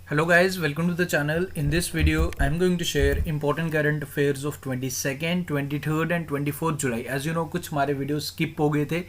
Hello guys, welcome to the channel. In this video, I am going to share important current affairs of 22nd, 23rd and 24th July. As you know, कुछ हमारे video skip हो गए थे.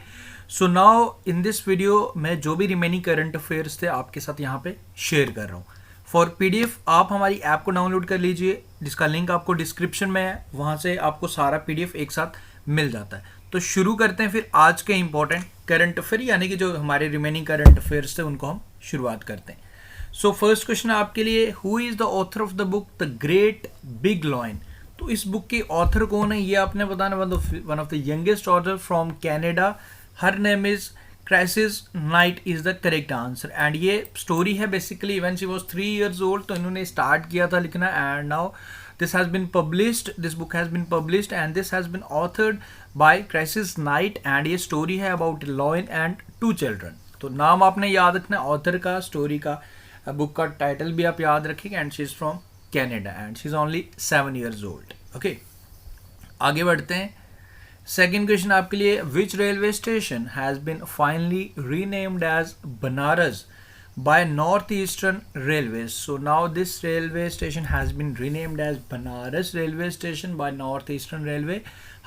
So now in this video, मैं जो भी remaining current affairs थे आपके साथ यहाँ पे share कर रहा हूँ. For PDF आप हमारी ऐप को डाउनलोड कर लीजिए, जिसका लिंक आपको डिस्क्रिप्शन में है. वहाँ से आपको सारा PDF एक साथ मिल जाता है. तो शुरू करते हैं फिर आज के इंपॉर्टेंट करंट अफेयर, यानी कि जो हमारे रिमेनिंग करंट अफेयर्स थे उनको हम शुरुआत करते हैं. सो फर्स्ट क्वेश्चन आपके लिए, who is the author of the book the great big lion. तो इस बुक के ऑथर कौन है ये आपने बताना. One of the youngest author from Canada, her name is crisis night is the correct answer. And ये स्टोरी है basically when she was 3 years old. तो इन्होंने स्टार्ट किया था लिखना and now this has been published, this book has been published and this has been authored by Crisis Knight. and ये story है about a lion and 2 children. तो नाम आपने याद रखना है ऑथर का, स्टोरी का, बुक का टाइटल भी आप याद रखिएगा. And she is from Canada and she is only 7 years old. Okay, आगे बढ़ते हैं. सेकेंड क्वेश्चन आपके लिए, which railway station has been finally renamed as Banaras by Northeastern Railways. So now this railway station has been renamed as Banaras Railway Station by Northeastern Railway.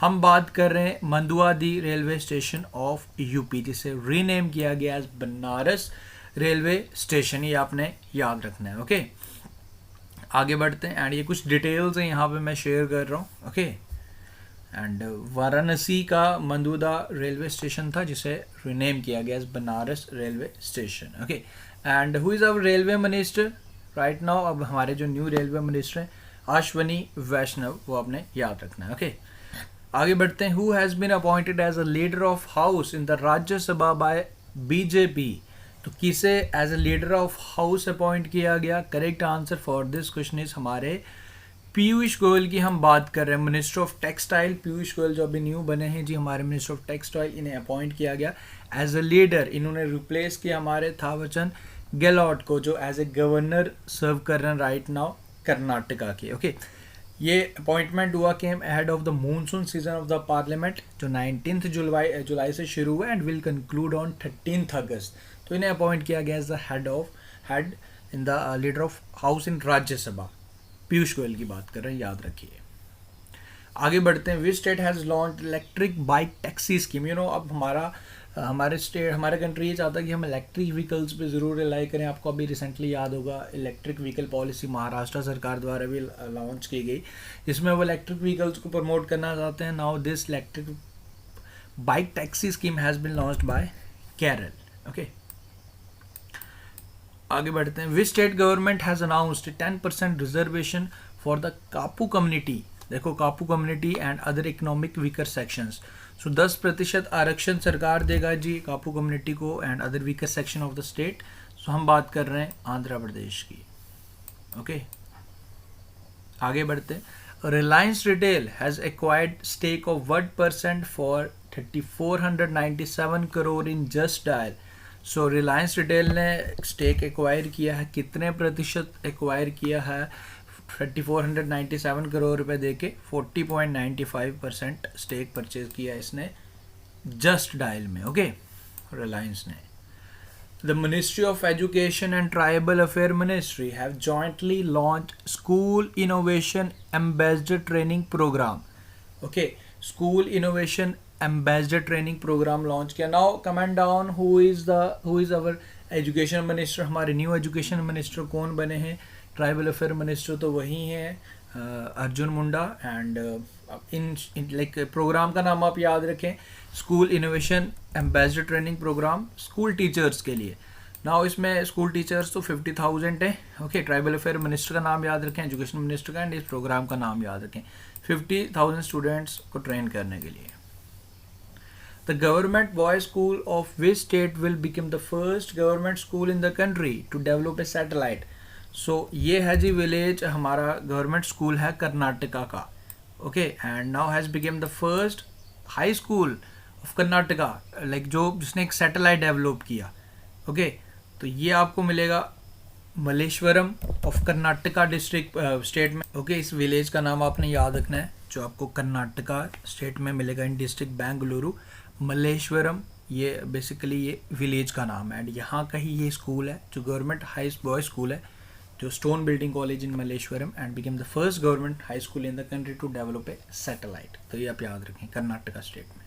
हम बात कर रहे हैं मंदुआदी रेलवे स्टेशन ऑफ यूपी, जिसे rename किया गया as Banaras railway station. ये आपने याद रखना है. ओके, आगे बढ़ते हैं. एंड ये कुछ डिटेल्स हैं यहाँ पे मैं शेयर कर रहा हूँ. ओके, एंड वाराणसी का मंदुदा रेलवे स्टेशन था जिसे रीनेम किया गया as Banaras railway station. Okay, and who is our railway minister right now. अब हमारे जो न्यू रेलवे मिनिस्टर हैं अश्वनी वैष्णव, वो आपने याद रखना है. ओके, आगे बढ़ते हैं. Who has been appointed as a leader of house in the Rajya Sabha by BJP. तो किसे as a leader of house appoint किया गया. Correct answer for this question is हमारे पीयूष गोयल की हम बात कर रहे हैं. Minister of textile Piyush Goyal जो अभी न्यू बने हैं जी हमारे मिनिस्टर ऑफ टेक्सटाइल, इन्हें अपॉइंट किया गया एज अ लीडर. इन्होंने रिप्लेस किया हमारे थावरचंद गहलोत को, जो एज ए गवर्नर सर्व कर रहे हैं राइट नाउ कर्नाटका के. ओके, ये अपॉइंटमेंट हुआ came ahead of the monsoon season of the parliament, जो 19 जुलाई से शुरू हुआ and will conclude on 13 August. तो इन्हें अपॉइंट किया गया as the head in the leader of house in Rajya Sabha. Piyush Goyal की बात कर रहे हैं, याद रखिए. आगे बढ़ते हैं. Which state has launch electric bike taxi scheme. You know, अब हमारे कंट्री ये चाहता है कि हम इलेक्ट्रिक व्हीकल्स पे ज़रूर रिलाई करें. आपको अभी रिसेंटली याद होगा इलेक्ट्रिक व्हीकल पॉलिसी महाराष्ट्र सरकार द्वारा भी लॉन्च की गई, जिसमें वो इलेक्ट्रिक व्हीकल्स को प्रमोट करना चाहते हैं. Now this electric bike taxi scheme has been launched by Kerala. Okay, आगे बढ़ते हैं. Which state government has announced 10% reservation for the Kapu community. देखो, Kapu community and other economic weaker sections. So 10% आरक्षण सरकार देगा जी कापू कम्युनिटी को and other weaker section of the state. So हम बात कर रहे हैं आंध्र प्रदेश की. ओके, आगे बढ़ते हैं. Reliance retail has acquired stake of 1% for 3497 crore in just dial. So Reliance retail ने स्टेक एक्वायर किया है. कितने प्रतिशत एक्वायर किया है. 3497 करोड़ रुपए दे के 40.95% स्टेक परचेज किया इसने जस्ट डायल में. ओके, रिलायंस ने. The ministry of education and tribal affair ministry have jointly launch school innovation ambassador training program. Okay, school innovation ambassador training program launch किया. Now comment down who is our education minister. हमारे new education minister कौन बने हैं. Tribal affair minister तो वही हैं Arjun Munda. And in like program का नाम आप याद रखें, school innovation ambassador training programme school teachers के लिए. नाउ इसमें स्कूल टीचर्स तो 50,000 है. ओके, ट्राइबल अफेयर मिनिस्टर का नाम याद रखें, एजुकेशन मिनिस्टर का, एंड इस प्रोग्राम का नाम याद रखें. 50,000 स्टूडेंट्स को ट्रेन करने के लिए. The government boys school of which state will become the first government school in the country to develop a satellite. So ये है जी विलेज हमारा गवर्नमेंट स्कूल है कर्नाटका का. Okay, and now has become the first high school of Karnataka, like जिसने एक satellite develop किया. Okay, तो ये आपको मिलेगा Malleswaram of Karnataka district state में. ओके, इस विलेज का नाम आपने याद रखना है जो आपको कर्नाटका स्टेट में मिलेगा इन डिस्ट्रिक्ट बेंगलुरु. मलेश्वरम ये बेसिकली ये विलेज का नाम है एंड यहाँ का ही ये स्कूल है जो गवर्नमेंट हाई बॉय स्कूल है जो stone building college in Malleshwaram and became the first government high school in the country to develop a satellite. तो ये आप याद रखें, कर्नाटका स्टेट में।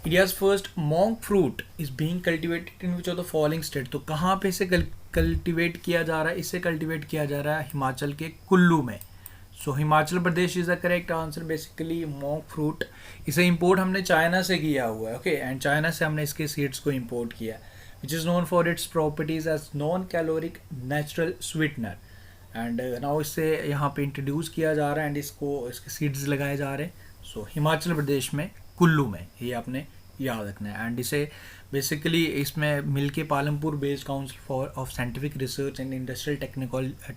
India's first monk fruit is being cultivated in which of the following state. तो कहाँ पे इसे कल्टिवेट किया जा रहा है? इसे कल्टिवेट किया जा रहा है हिमाचल के कुल्लू में। So Himachal Pradesh is the correct answer. Basically monk fruit, इसे इंपोर्ट हमने चाइना से किया हुआ है, ओके, एंड चाइना से हमने इसके सीड्स को इंपोर्ट किया है, which is known for its properties as non caloric natural sweetener. And now इसे यहाँ पे इंट्रोड्यूस किया जा रहा है एंड इसके सीड्स लगाए जा रहे हैं। सो हिमाचल प्रदेश में कुल्लू में, ये आपने याद रखना है। एंड इसे बेसिकली इसमें मिलके Palampur based council for of scientific research and industrial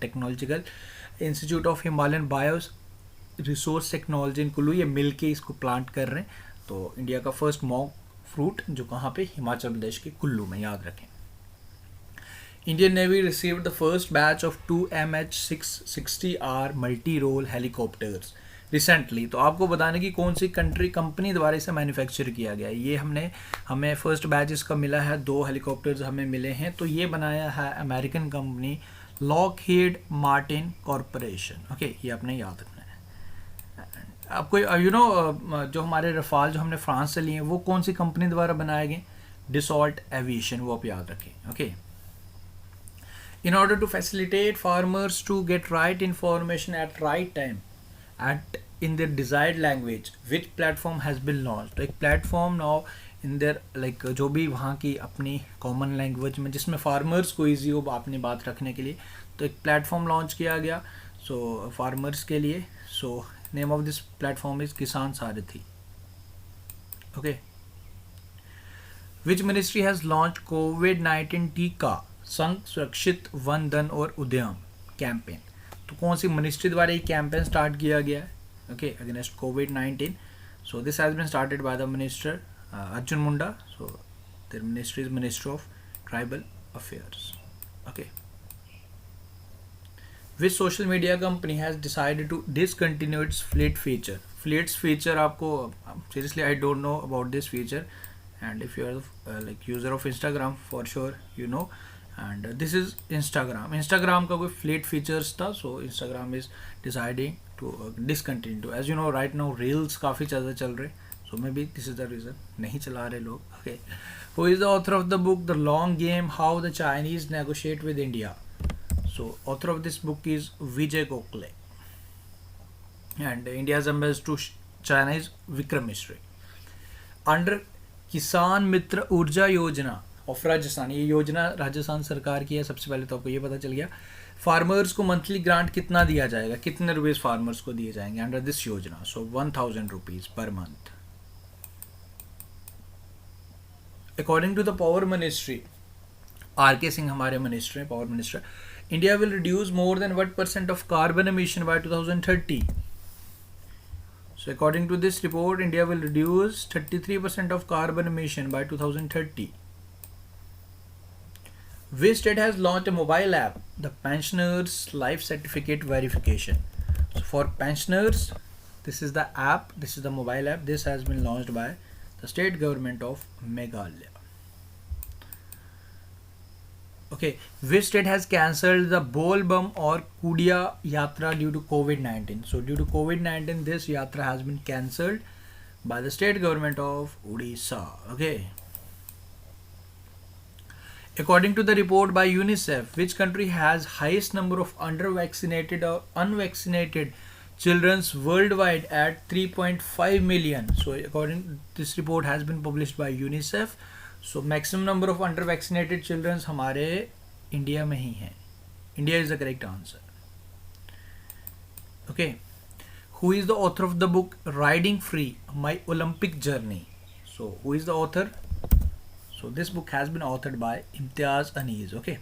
technological institute of Himalayan BIOS resource technology in Kullu, ये मिलके इसको प्लांट कर रहे हैं। तो इंडिया का फर्स्ट मॉन्क फ्रूट जो कहाँ पे? हिमाचल प्रदेश के कुल्लू में, याद रखें। Indian navy received the first batch of 2 MH660R multi role helicopters recently. तो आपको बताने की कौन सी कंपनी द्वारा इसे मैन्युफैक्चर किया गया है। ये हमें फर्स्ट बैच इसका मिला है, 2 हेलीकॉप्टर्स हमें मिले हैं। तो ये बनाया है American company Lockheed Martin corporation, okay, ये आपने याद रखना है। आपको जो हमारे रफाल जो हमने फ्रांस से लिए हैं वो कौन सी कंपनी द्वारा बनाए गए? डिसॉल्ट एविएशन, वो आप याद रखें, okay. In order to facilitate farmers to get right information at right time at in their desired language, which platform has been launched? तो एक platform now in their like जो भी वहाँ की अपनी कॉमन लैंग्वेज में जिसमें फार्मर्स को ईजी हो अपनी बात रखने के लिए, तो एक प्लेटफॉर्म लॉन्च किया गया सो फार्मर्स के लिए। So name of this platform is Kisan Sarathi, okay. Which ministry has launch कोविड-19 टीका संघ सुरक्षित वन धन और उद्यम कैंपेन? तो कौन सी मिनिस्ट्री द्वारा ये कैंपेन स्टार्ट किया गया है, ओके, अगेंस्ट कोविड-19? So this has been started by the minister Arjun Munda. So their ministry is ministry of tribal affairs, okay. Which social media company has decided to discontinue its fleet feature? Fleets feature आपको seriously I don't know about this feature, and if you are like user of Instagram for sure you know, and this is Instagram का कोई fleet features था। So Instagram is deciding to discontinue to, as you know right now reels काफ़ी ज़्यादा चल रहे, so maybe this is the reason, नहीं चला रहे लोग, okay. Who is the author of the book the long game how the Chinese negotiate with India? So author of this book is Vijay Gokhale, and India's ambassador to China is Vikram Misri. Under किसान मित्र ऊर्जा योजना of Rajasthan, ये योजना राजस्थान सरकार की है। सबसे पहले तो आपको ये पता चल गया फार्मर्स को मंथली ग्रांट कितना दिया जाएगा, कितने रुपीज़ फार्मर्स को दिए जाएंगे अंडर दिस योजना? So 1000 rupees per month. According to the power ministry, RK Singh हमारे मिनिस्टर हैं, power minister, India will reduce more than what % of carbon emission by 2030? So according to this report, India will reduce 33% of carbon emission by 2030. Which state has launched a mobile app, the Pensioners Life Certificate Verification? So for pensioners, this is the app, this is the mobile app. This has been launched by the state government of Meghalaya. Okay, which state has cancelled the Bol Bum or Kudia Yatra due to COVID-19? So due to COVID-19, this yatra has been cancelled by the state government of Odisha. Okay. According to the report by UNICEF, which country has highest number of under-vaccinated or unvaccinated children worldwide at 3.5 million? So according this report has been published by UNICEF. So maximum number of under-vaccinated children हमारे India में ही हैं. India is the correct answer. Okay. Who is the author of the book Riding Free, My Olympic Journey? So who is the author? So this book has been authored by Imtiaz Anees. Okay.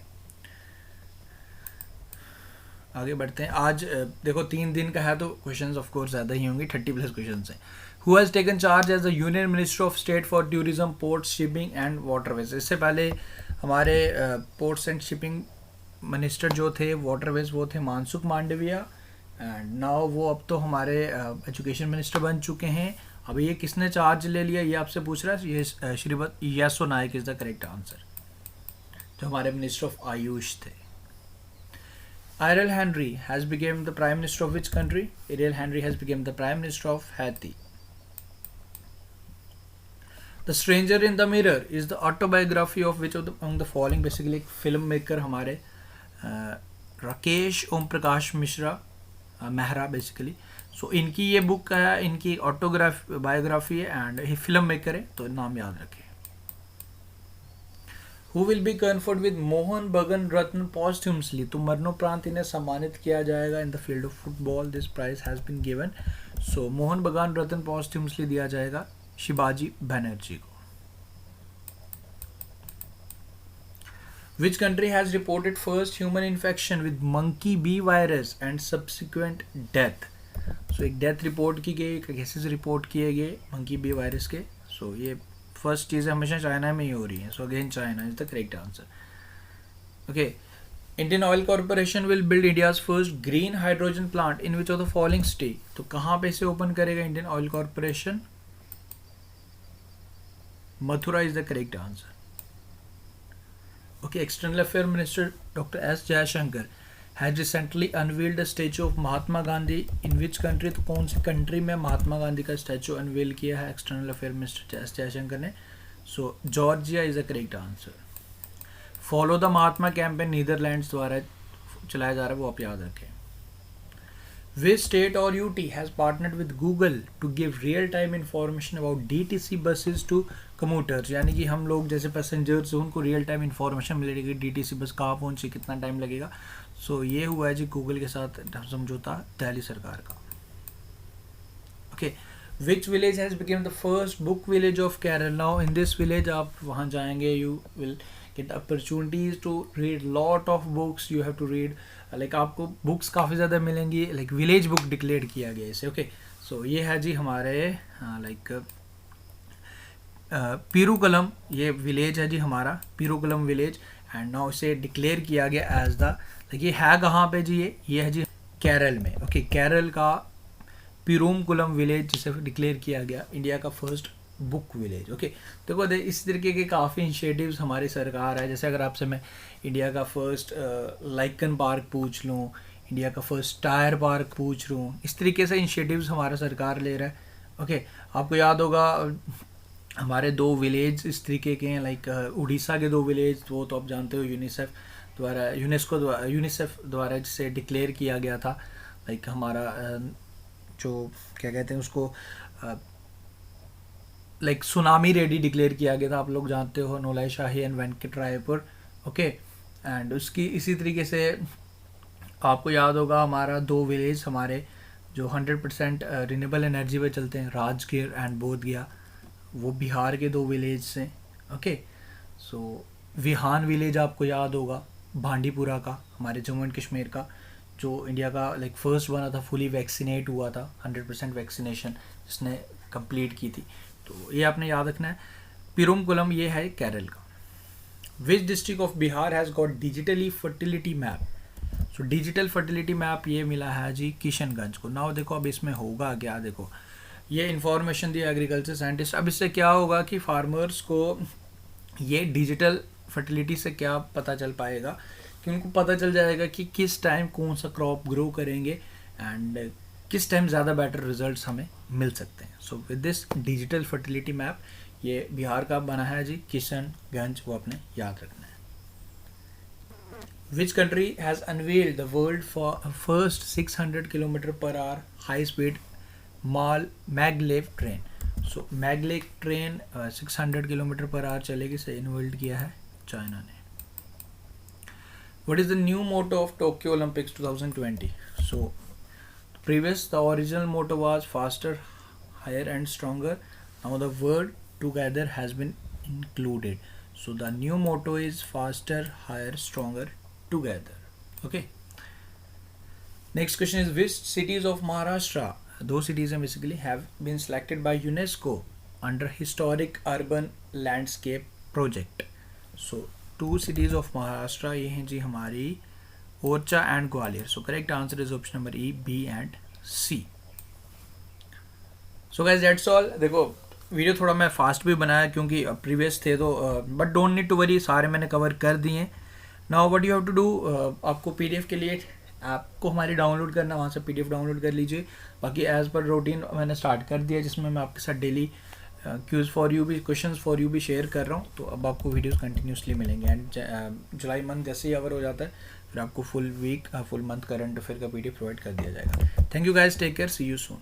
आगे बढ़ते हैं. आज देखो 3 दिन का है तो questions of course ज़्यादा ही होंगे, 30+ क्वेश्चंस हैं. Who has taken charge as the Union Minister of State for Tourism, Ports, Shipping and Waterways? इससे पहले हमारे पोर्ट्स एंड शिपिंग मिनिस्टर जो थे वाटरवेज वो थे मानसुख मांडविया, एंड नाउ वो अब तो हमारे एजुकेशन मिनिस्टर बन चुके हैं. अब ये किसने चार्ज ले लिया ये आपसे पूछ रहा है. ये श्रीपद येसो नायक इज़ द करेक्ट आंसर, जो हमारे मिनिस्टर ऑफ आयुष थे. Ariel Henry has become the prime minister of which country? Ariel Henry has become the prime minister of Haiti. The Stranger in the Mirror is the autobiography of which of the among the following? Basically एक film maker हमारे Rakesh Om Prakash Mishra Mehra basically. सो इनकी ये book है, इनकी biography है and ये film maker है, तो नाम याद रखें. Who will be conferred with Mohan बगन Ratna posthumously? तो मरणोपरांत इन्हें सम्मानित किया जाएगा in the field of football. This prize has been given. So Mohan बगन Ratna posthumously दिया जाएगा शिवाजी बनर्जी को. Which country has reported first human infection with monkey bee virus and subsequent death? So एक डेथ रिपोर्ट की गई, केसेस रिपोर्ट किए गए monkey B virus के. सो ये फर्स्ट चीज़ हमेशा चाइना में ही हो रही है. So again China is the correct answer. Okay. Indian oil corporation will build India's first green hydrogen plant in which of the following state? तो कहाँ पे इसे ओपन करेगा Indian oil corporation? Mathura is the correct answer. Okay. External affair minister doctor S Jaishankar has recently unveiled the statue of Mahatma Gandhi in which country? तो कौन सी country में महात्मा गांधी का statue unveil किया है external affair minister S Jaishankar ने? So Georgia is the correct answer. Follow the Mahatma campaign Netherlands द्वारा चलाया जा रहा है, वो आप याद रखें. Which state or UT has partnered with Google to give real-time information about DTC buses to commuters? यानी कि हम लोग जैसे पैसेंजर्स उनको रियल टाइम इंफॉर्मेशन मिलेगी DTC बस कहाँ पहुँची, कितना टाइम लगेगा. सो ये हुआ है जी गूगल के साथ समझौता दिल्ली सरकार का. Okay. Which village has become the first book village of Kerala? Now in this village आप वहाँ जाएंगे, you will get opportunities to read lot of books. You have to read like आपको बुक्स काफ़ी ज़्यादा मिलेंगी. लाइक विलेज बुक डिक्लेयर किया गया इसे. ओके. सो ये है जी हमारे लाइक पीरूकलम, ये विलेज है जी हमारा पीरूकलम विलेज. एंड नाउ इसे डिक्लेयर किया गया एज द लाइक ये है कहाँ पे जी? ये है जी केरल में. ओके. केरल का पीरूमकुलम विलेज जिसे डिक्लेयर किया गया इंडिया का फर्स्ट बुक विलेज. ओके. देखो इस तरीके के काफ़ी इनिशिएटिव्स हमारी सरकार है. जैसे अगर आपसे मैं इंडिया का फर्स्ट लाइकन पार्क पूछ लूँ, इंडिया का फर्स्ट टायर पार्क पूछ लूँ, इस तरीके से इनिशिएटिव्स हमारा सरकार ले रहा है. ओके. आपको याद होगा हमारे 2 विलेज इस तरीके के हैं, लाइक उड़ीसा के 2 विलेज, वो तो आप जानते हो यूनिसेफ द्वारा जिसे डिक्लेयर किया गया था. लाइक हमारा जो क्या कहते हैं उसको लाइक सुनामी रेडी डिक्लेयर किया गया था, आप लोग जानते हो, नोलाई शाही and Venkat Raipur. Okay. And उसकी इसी तरीके से आपको याद होगा हमारा 2 विलेज हमारे जो 100% रिन्यूएबल एनर्जी पे चलते हैं, राजगीर एंड बोधगया, वो बिहार के 2 विलेज से. ओके. सो विहान विलेज आपको याद होगा भांडीपुरा का, हमारे जम्मू एंड कश्मीर का, जो इंडिया का लाइक फर्स्ट बना था, फुली वैक्सीनेट हुआ था, 100% वैक्सीनेशन जिसने कंप्लीट की थी. तो ये आपने याद रखना है. पीरूमकुलम ये है केरल का. Which district of Bihar has got digitally fertility map? So digital fertility map ये मिला है जी किशनगंज को. नाउ देखो अब इसमें होगा क्या, देखो ये इन्फॉर्मेशन दी एग्रीकल्चर साइंटिस्ट. अब इससे क्या होगा कि फार्मर्स को ये डिजिटल फर्टिलिटी से क्या पता चल पाएगा कि उनको पता चल जाएगा कि किस टाइम कौन सा क्रॉप ग्रो करेंगे एंड किस टाइम ज़्यादा बेटर रिजल्ट्स हमें मिल सकते हैं. So with this digital fertility map, ये बिहार का बना है जी किशनगंज, वो आपने याद रखना है. Which country has unveiled the world first 600 km/h high speed maglev train? So maglev train 600 km/h चलेगी, से अनवील्ड किया है चाइना ने. What is the new motto of Tokyo Olympics 2020? So, the original motto was faster, higher and stronger. Now the word together has been included. So the new motto is faster, higher, stronger, together. Okay. Next question is which cities of Maharashtra, those cities basically have been selected by UNESCO under Historic Urban Landscape Project. So 2 cities of Maharashtra ये हैं जी हमारी Orchha and Gwalior. So correct answer is option number E, B and C. So guys that's all. देखो video थोड़ा मैं fast भी बनाया क्योंकि प्रीवियस थे, तो but don't need to worry, सारे मैंने कवर कर दिए. Now what you have to do, आपको PDF के लिए ऐप को हमारी डाउनलोड करना, वहाँ से PDF डाउनलोड कर लीजिए। बाकी एज़ पर रूटीन मैंने स्टार्ट कर दिया, जिसमें मैं आपके साथ डेली क्यूज़ फॉर यू भी, क्वेश्चंस फॉर यू भी शेयर कर रहा हूँ। तो अब आपको वीडियोस कंटिन्यूसली मिलेंगे। एंड जुलाई मंथ जैसे ही अवर हो जाता है फिर आपको full week full month current affair का PDF प्रोवाइड कर दिया जाएगा। Thank you guys, take care, see you soon.